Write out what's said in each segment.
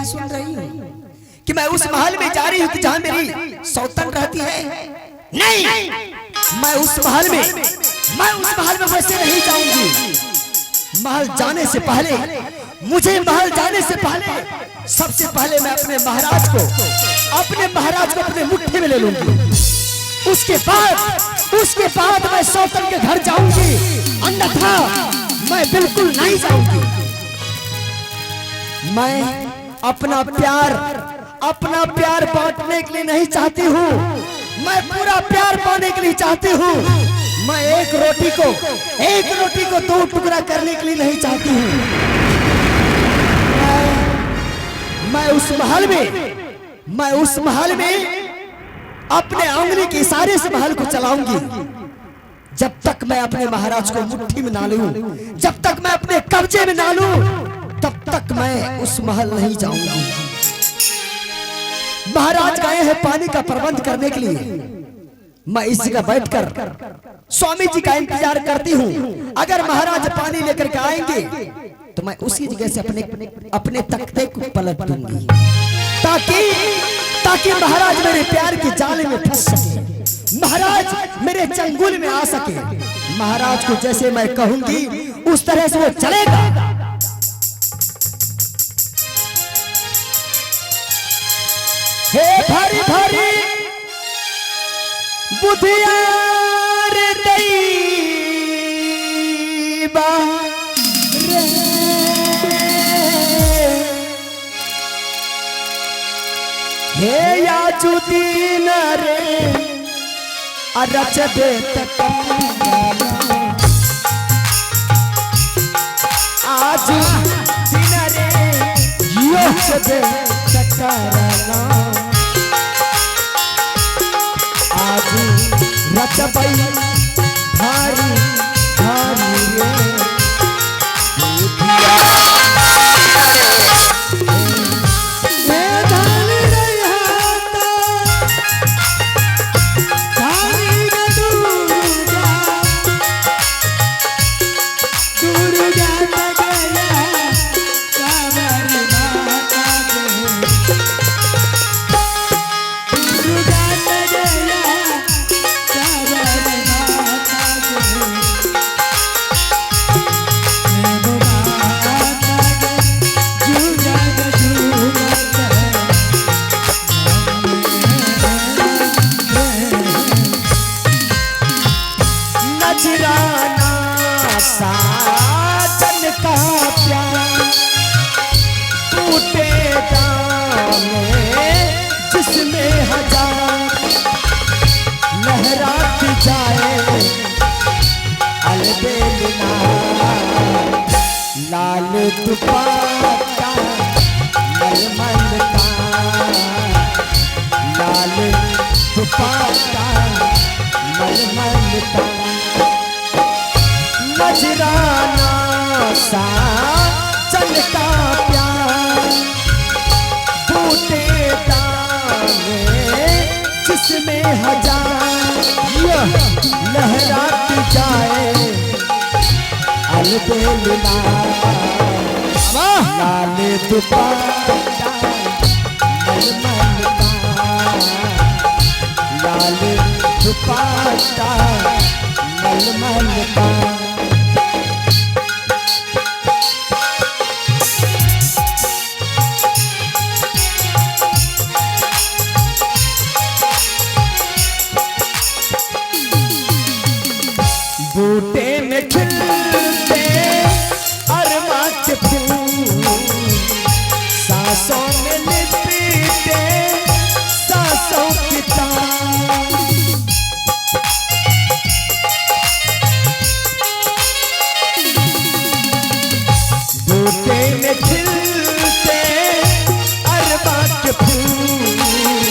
क्या सुन रही हूँ कि मैं उस महल में जा रही हूँ जहाँ मेरी सौतन रहती है? नहीं, मैं उस महल में वैसे नहीं जाऊंगी। महल जाने से पहले सबसे पहले मैं अपने महाराज को अपने मुट्ठी में ले लूंगी। उसके बाद मैं सौतन के घर जाऊंगी, अन्यथा मैं बिल्कुल नहीं जाऊंगी। मैं अपना प्यार बांटने के लिए नहीं चाहती हूँ, मैं पूरा प्यार पाने के लिए चाहती हूँ। मैं एक रोटी को दो टुकड़ा करने के लिए नहीं चाहती हूँ। मैं उस महल में अपने उंगली के इशारे से महल को चलाऊंगी। जब तक मैं अपने महाराज को मुट्ठी में ना लूं, जब तक मैं अपने कब्जे में ना लूं, तब तक मैं उस महल नहीं जाऊंगी। महाराज गए हैं पानी का प्रबंध करने के लिए। मैं इस जगह बैठकर स्वामी जी का इंतजार करती हूँ। अगर महाराज पानी लेकर के आएंगे तो मैं उसी जगह से अपने तख्ते को पलट दूंगी, ताकि महाराज मेरे प्यार के जाले में फंस सके, महाराज मेरे चंगुल में आ सके। महाराज को जैसे मैं कहूंगी उस तरह से वो चलेगा। हे भारी भारी बुधियार दैबा रे, हे याजुदीन रे अरच देत आज दिन रे योच देत करना, आज रचबई भारी भारी रे साजन का प्यार टूटे दाने जिसमें हजार लहराती जाए अलबेलिना, लाल दुपट्टा मलमल का, लाल दुपट्टा मलमल का, नजराना सा चलता प्यार बूटे दाने जिसमें हजार लहराती जाए अलबेलिना, लाल दुपट्टा मलमल का, लाल दुपट्टा मलमल का। बूटे में खिलते अरमा के फूल, सांसों में लिपटे सांसों की तान, बूटे में खिलते अरमा के फूल,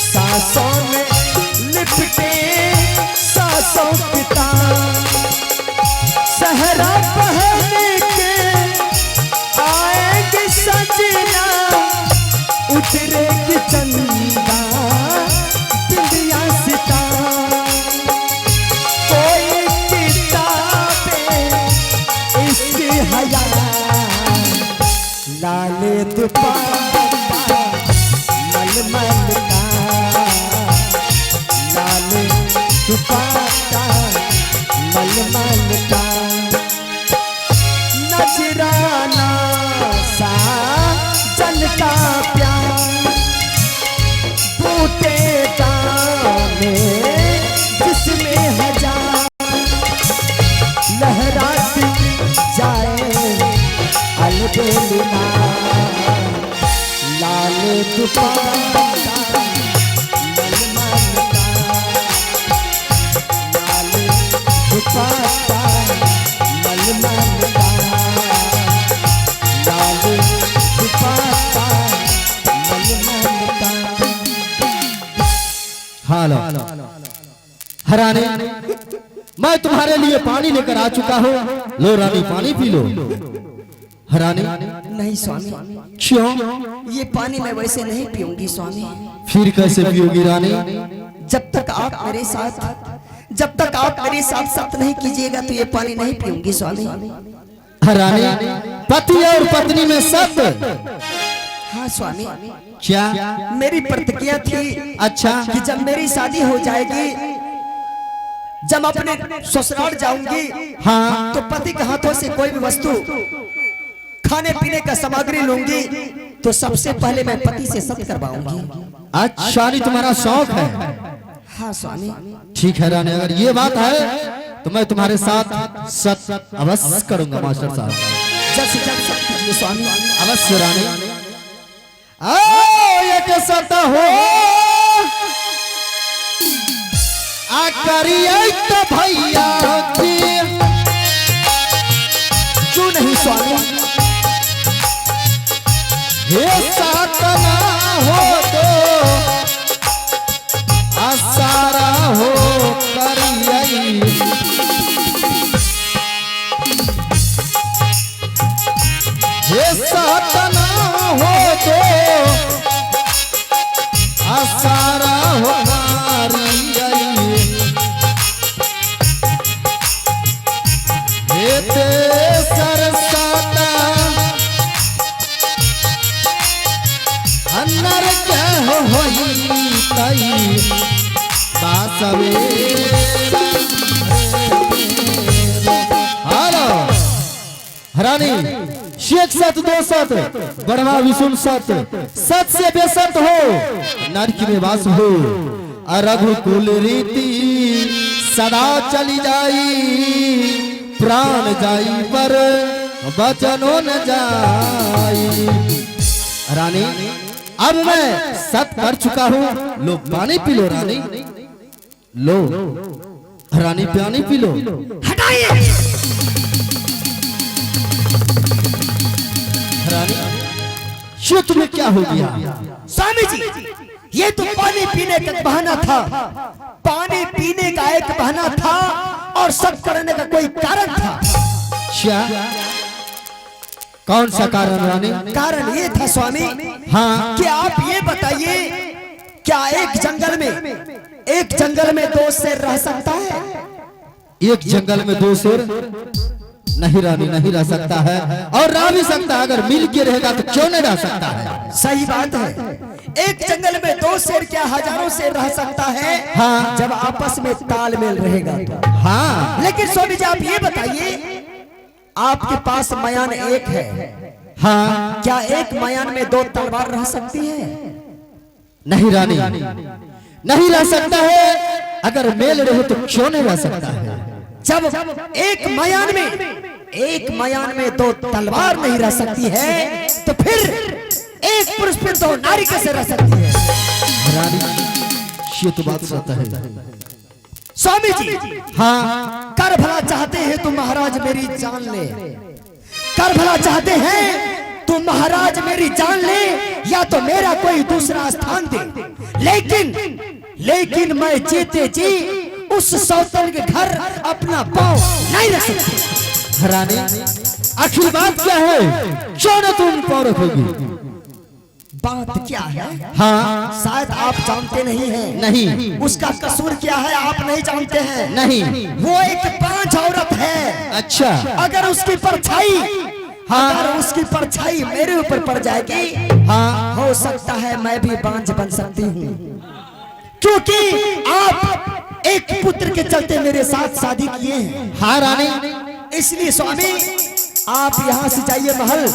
सांसों में लिपटे सांसों की तान, सहरा पहने के आएंगे सजना, उतरेगी चंदा बिंदिया सितारा, कोई किताबें इसकी हया, लाल दुपट्टा मलमल का लाल दुपट्टा मलमल का नजराना सा जल का प्यार बूटे दाने जिसमें हजार लहराती जाए अलबेलिना लाल दुपट्टा मलमल का लाल दुपट्टा मलमल का लाल दुपट्टा मलमल का। हालो हराने मैं तुम्हारे लिए पानी लेकर आ चुका हूँ, लो रानी पानी पी लो। हराने नहीं स्वामी, क्यों? ये पानी मैं वैसे नहीं पीऊंगी स्वामी। फिर कैसे पियोगी रानी? जब तक आप मेरे साथ सख्त नहीं कीजिएगा तो ये पानी नहीं पीऊंगी स्वामी। हराने पति और पत्नी में सत्य। हाँ स्वामी, क्या? मेरी प्रतिज्ञा थी अच्छा कि जब मेरी शादी हो जाएगी, जब अपने ससुराल जाऊंगी, हाँ तो पति के हाथों से कोई भी वस्तु खाने पीने का सामग्री लूंगी तो सबसे पहले मैं पति से सत्य करवाऊंगी। अच्छा नहीं तुम्हारा शौक है? हाँ स्वामी। ठीक है रानी, अगर ये बात है तो मैं तुम्हारे साथ सत्य अवश्य करूंगा मास्टर साहब। जल्द से जल्द सत्य कीजिए स्वामी। अवश्य रानी। एक सत्य हो आ करिए तो भैया की क्यों नहीं स्वामी? हे साथ ना हो तो आसारा हो करिए। हे साथ ना हो तो आसारा हो करिए। हे ते सरसाता अन्नर क्या होई तई बासवे। हेलो हरानी, शेख सत दो सत बड़वा विष्णु सत, सत से बेसत हो नरक में वास हो। रघुकुल रीति सदा चली जाई, प्राण जाई पर बचनो न जाई। रानी अब मैं सत कर चुका हूँ, लो पानी पी लो रानी, लो रानी पानी पी लो। हटाइए। रानी ये तुम्हें क्या हो गया? स्वामी जी, ये तो पानी पीने का बहाना था, पानी पीने का एक बहाना था और सब करने का कोई कारण था। क्या? कौन सा कारण रानी? कारण ये था स्वामी, हाँ कि आप ये बताइए, क्या एक जंगल में दो शेर रह सकता है? एक जंगल में दो शेर नहीं रानी, नहीं रह सकता है, और रह भी सकता है। अगर मिल के रहेगा तो क्यों नहीं रह सकता है? सही बात है, एक जंगल में दो शेर क्या हजारों शेर रह सकता है, हाँ जब आपस में तालमेल रहेगा तो। हाँ लेकिन स्वामी जी आप ये बताइए, आपके पास मयान एक है, हाँ क्या एक मयान में दो तलवार रह सकती है? नहीं रानी, नहीं रह सकता है। अगर मेल रहे तो क्यों नहीं रह सकता है? जब एक मयान में दो तलवार नहीं रह सकती है तो फिर एक पुरुष पे दो नारी कैसे रह सकती है? रानी ये तो बात सत्य है। स्वामी जी, हाँ कर भला चाहते हैं तो महाराज मेरी जान ले, कर भला चाहते हैं तो महाराज मेरी जान ले, या तो मेरा कोई दूसरा स्थान दे, लेकिन मैं जीते जी उस सौतन के घर अपना पांव नहीं रख सकती। रानी आखिर बात क्या है? क्यों न तुम पांव रखोगी? बात क्या है? हाँ शायद आप जानते नहीं हैं। नहीं। उसका कसूर क्या है आप नहीं जानते हैं। नहीं। वो एक पांच औरत है। अच्छा। अगर उसकी परछाई हाँ अगर उसकी परछाई मेरे ऊपर पड़ जाएगी हाँ हो सकता है मैं भी बांझ बन सकती हूँ, क्योंकि आप एक पुत्र के चलते मेरे साथ शादी किए हैं। हाँ रानी, इसलिए स्वामी आप यहाँ से जाइए महल।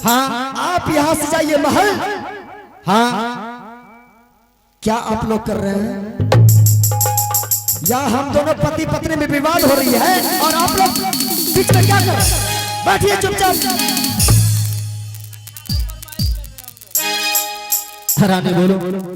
हाँ आप यहाँ से जाइए महल। हाँ क्या आप लोग कर रहे हैं? या हम दोनों पति पत्नी में विवाद हो रही है और आप लोग बीच में क्या कर रहे हैं? बैठिए चुपचाप। रानी बोलो।